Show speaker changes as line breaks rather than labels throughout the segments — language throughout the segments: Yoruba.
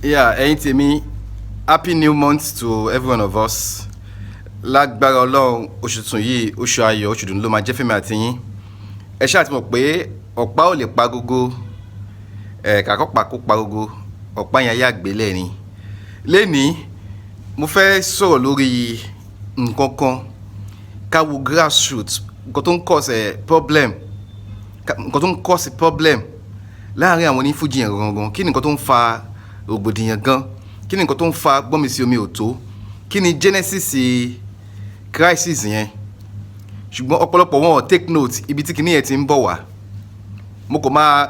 Yeah, ẹ̀yin tèmi, happy new month to every one of us. Lágbára Ọlọ́run, oṣù tún yìí, oṣù ayọ̀, oṣù dùn ló máa jẹ́ fẹ́mi àti yín. Ẹ ṣáà ti mọ̀ pé ọ̀pá ò lè pa gógó, kàkọ́pà kó pa gógó, ọ̀pá yẹn ayé àgbélẹ̀ ni. Lénìí, mo fẹ́ sọ̀rọ̀ lórí nǹkan kan, ká wo grassroots, nǹkan tó ń cause problem, nǹkan tó ń cause problem láàárín àwọn onífújì yẹn gangan. Kí ni nǹkan tó ń fa rògbòdìyàn gan? Kí ni nǹkan tó ń fa gbọ́nmi sí omi òtó? Kí ni genesis crisis yẹn? Ṣùgbọ́n ọ̀pọ̀lọpọ̀ wọn ò take note ibi tí kinní yẹn ti ń bọ̀ wá. Mo kò máa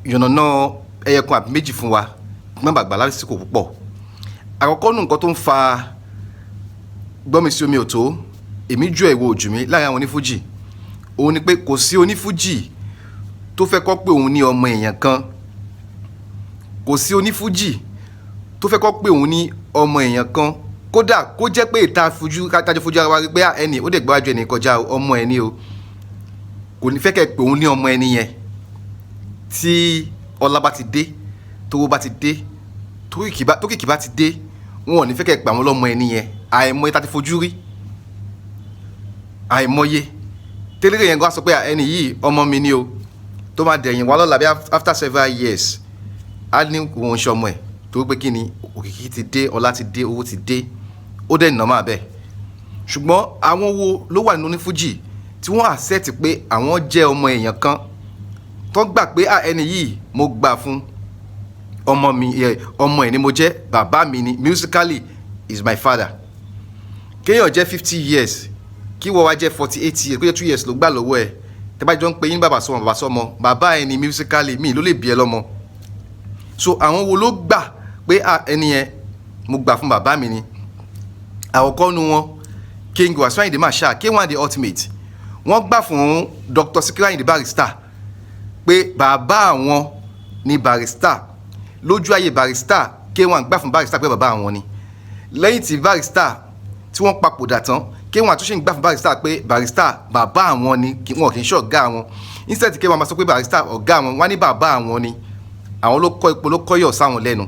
yànnàná ẹyẹkan àbí méjì fún wa má bàa gbà lásìkò púpọ̀. Àkọ́kọ́ nù nǹkan tó ń fa gbọ́nmi sí omi òtó, èmi jù ẹ̀ wo ojú mi láàárín àwọn onífújì. Òun ni pé kò sí onífújì tó fẹ́ kọ́ pé òun ní ọmọ èèyàn kan. Kò sí onífújì tó fẹ́ kọ́ pé òun ní ọmọ èèyàn kan. Kódà kó jẹ́ pé tájọ fojú ara wa rí pé ẹni ó dẹ̀ gbájú ẹni kọjá ọmọ ẹni o. Kò ní fẹ́ kẹ́ pé òun ní ọmọ ẹni yẹn. Tí ọlá bá ti dé, tówó bá ti dé, tókìkí bá ti dé, wọn ò ní fẹ́ kẹ́ pé àwọn ọlọ́mọ ẹni yẹn. Àìmọye tá ti fojú rí. Àìmọye. Tẹ́lẹ̀rẹ̀ yẹn gan sọ pé ẹni yìí ọmọ mi ni o. Tó máa dẹ̀yìn wá lọ́la bí after several years. Á ní òun ṣe ọmọ ẹ̀ tó pé kí ni òkìkí ti dé, ọlá ti dé, owó ti dé. Ó dẹ̀ nà máa bẹ̀. Ṣùgbọ́n àwọn wo ló wà nínú onífújì tí wọ́n accept pé àwọn jẹ́ ọmọ èèyàn kan, tó gbà pé ẹni yìí mo gbà fún ọmọ mi, ọmọ ẹ̀ ni mo jẹ́, bàbá mi ni, musically is my father. Kéèyàn jẹ́ 50 years, kí wọ́n wá jẹ́ 48 years, kó jẹ́ 2 years ló gbà lọ́wọ́ ẹ̀. Tẹ́ bá jọ ń pe yín bàbá sọmọ, bàbá ẹ̀ ni musically mi ló lè bí ẹ lọ́mọ. So àwọn wo ló gbà pé ẹni yẹn mo gbà fún bàbá mi ni? Àkọ́kọ́ nu wọn, King Wasiu Ayinde Marshal, K1 the ultimate. Wọ́n gbà fún Dr. Sikiru Ayinde Barrister pé bàbá àwọn ni Barrister. Lójú ayé Barrister, K1 gbà fún Barrister pé bàbá àwọn ni. Lẹ́yìn tí Barrister tí wọ́n papòdà tán, K1 àtúnṣe ń gbà fún Barrister pé Barrister bàbá àwọn ni, wọn kì í ṣe ọ̀gá àwọn. Instead K1 máa sọ pé Barrister ọ̀gá àwọn, wọ́n ní bàbá àwọn ni. Àwọn ló kọ́ ipò ló kọ́yọ̀ sáwọn lẹ́nu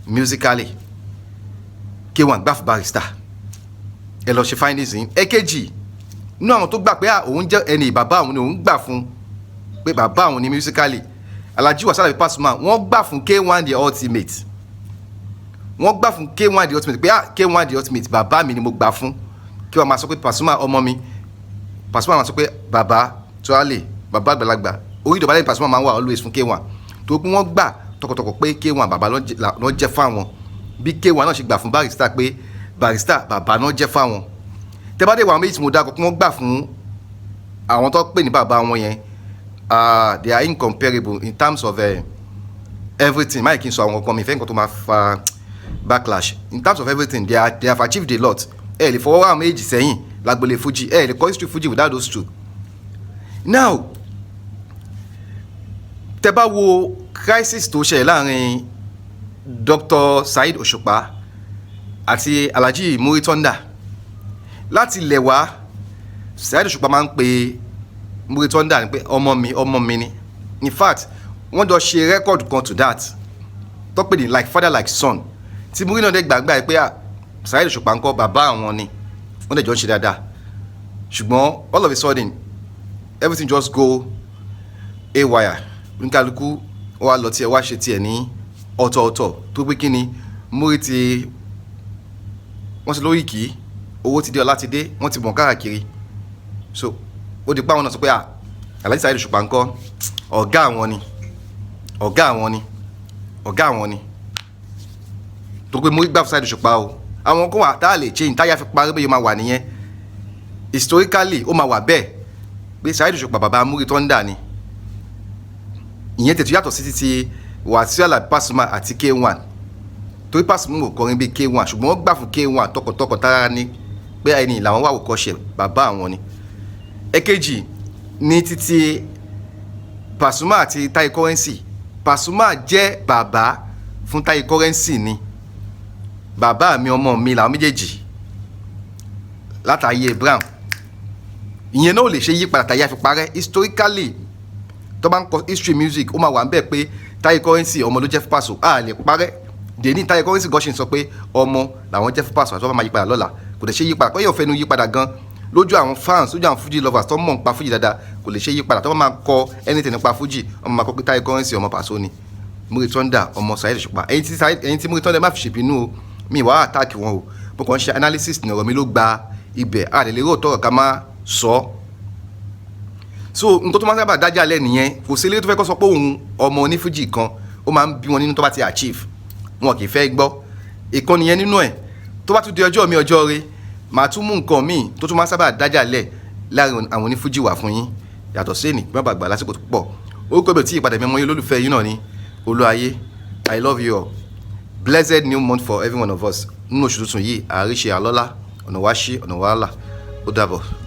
musically. K1 gbà fún Barrister. Ẹ lọ ṣe findings yín. Èkejì nínú àwọn tó gbà pé òun jẹ́ ẹni bàbá òun ni òun gbà fún pé bàbá òun ni musically, Alhaji Wasiu Alabi Pasuma. Wọ́n gbà fún K1 the ultimate. Wọ́n gbà fún K1 the ultimate pé K1 the ultimate bàbá mi ni mo gbà fún. Kí wọ́n máa sọ pé Pasuma ọmọ mi. Pasuma máa sọ pé bàbá Tuale, bàbá àgbàlagbà. Orí ìdọ̀bálẹ̀ Pasuma máa ń wà always fún K1. Tó pé wọ́n gbà tọkọtọkọ pé K1 bàbá ló jẹ́ fáwọn. Bí K1 náà ṣe gbà fún Barrister pé Barrister bàbá náà jẹ́ fáwọn. Tẹ́ bá dé wà méjì tí mo dákọ̀ pé wọ́n gbà fún àwọn tó pè ní bàbá wọn yẹn, they are incomparable in terms of everything. Máyì kí n sọ àwọn ọkọ mi fẹ́ nǹkan tó máa fa backlash. In terms of everything, they have achieved a lot. Ẹ lè fọwọ́ àwọn méjì sẹ́yìn lágbolé Fuji. Ẹ lè kọ́ history Fuji without those two. Now, tẹ́ bá wo crisis tó ṣẹlẹ̀ láàrin Dr. Saheed Òṣùpá àti Alhaji Muri Thunder. Láti ilẹ̀ wá, Saheed Òṣùpá máa ń pe Muri Thunder ní pé ọmọ mi ni. In fact, wọ́n jọ ṣe record kan to that tó pè ní like father like son. Tí Muri náà dé gbàgbà pé Saheed Òṣùpá ń kọ́ bàbá àwọn ni, wọ́n dẹ̀ jọ ń ṣe dáadáa. Ṣùgbọ́n all of a sudden everything just go haywire. Nkálukú wá lọ tiẹ̀ wá ṣe tiẹ̀ ní ọ̀tọ̀ọ̀tọ̀ tó pé kí ni Muri ti wọ́n ti lórí kì í, owó ti dé, ọlá ti dé, wọ́n ti bọ̀n káàkiri. So ó di pa àwọn náà sọ pé Alhaji Saheed Òṣùpá ń kọ́ ọ̀gá àwọn ni tó pé Muri gbà fún Saheed Òṣùpá o. Àwọn kan wà tá a lè change táyà fi parí bẹ́ẹ̀ yóò máa wà nìyẹn. Historically ó máa wà bẹ́ẹ̀ pé Saheed Òṣùpá bàbá Muri Thunder ni. Ìyẹn tètè yàtọ̀ sí ti Wasiu Alabi Pasuma àti K1. Torí Pasuma ò kọrin bí K1, ṣùgbọ́n wọ́n gbà fún K1 tọkàntọkàn tára ní pé ẹni làwọn wà wòkọ́ṣe bàbá àwọn ni. Èkejì ní títí Pasuma àti Tai Currency. Pasuma jẹ́ bàbá fún Tai Currency ni. Bàbá mi ọmọ mi làwọn méjèèjì látàyè Brown. Ìyẹn náà ò lè ṣe yí padà tàyà fi parẹ́. Historically tó bá ń kọ history music ó máa wà ń bẹ̀ pé Taye Currency ọmọ ló jẹ́ fún Paso a lè parẹ́ dèní Taye Currency gọ́ṣin sọ pé ọmọ làwọn jẹ́ fún Paso àti wọ́n máa yí padà lọ́la kò lè ṣe yí padà kọ́ yóò fẹ́nu yí padà gan lójú àwọn fans lójú àwọn Fuji lovers tó mọ̀ nípa Fuji dáadáa kò lè ṣe yí padà tó wọ́n máa kọ anything nípa Fuji ọmọ máa kọ pé Taye Currency ọmọ Paso ni Muri Thunder ọmọ Saheed Òṣùpá ẹ̀yin tí Muri Thunder má fi ṣèbínú o mi wá àtàkì wọn o mo kàn ń ṣe analysis ní ọ̀rọ̀ mi ló gba ibẹ̀ a lè lérò tọ̀rọ̀ ká má sọ so nǹkan tó máa sábà dájà lẹ́ nìyẹn kò sí eléré tó fẹ́ kọ́ sọ pé òun ọmọ onífújì kan ó máa ń bí wọn nínú tó bá ti achieve wọn kì í fẹ́ gbọ́ ìkànnì yẹn nínú ẹ̀ tó bá tún di ọjọ́ mi ọjọ́ rẹ màá tún mú nǹkan míì tó tún máa sábà dájà lẹ̀ láàrin àwọn onífújì wà fún yín yàtọ̀ sí ènì gbọ́n bàgbà lásìkò tó pọ̀ orúkọ ibẹ̀ tí ìpadà mi ọmọ yín olólùfẹ́ yín náà ni Olúayé I love you all blessed new month for every one of us nínú oṣù tuntun yìí àríṣe àlọ́lá ọ̀nà wá ṣí ọ̀nà wá là ó dàbọ̀.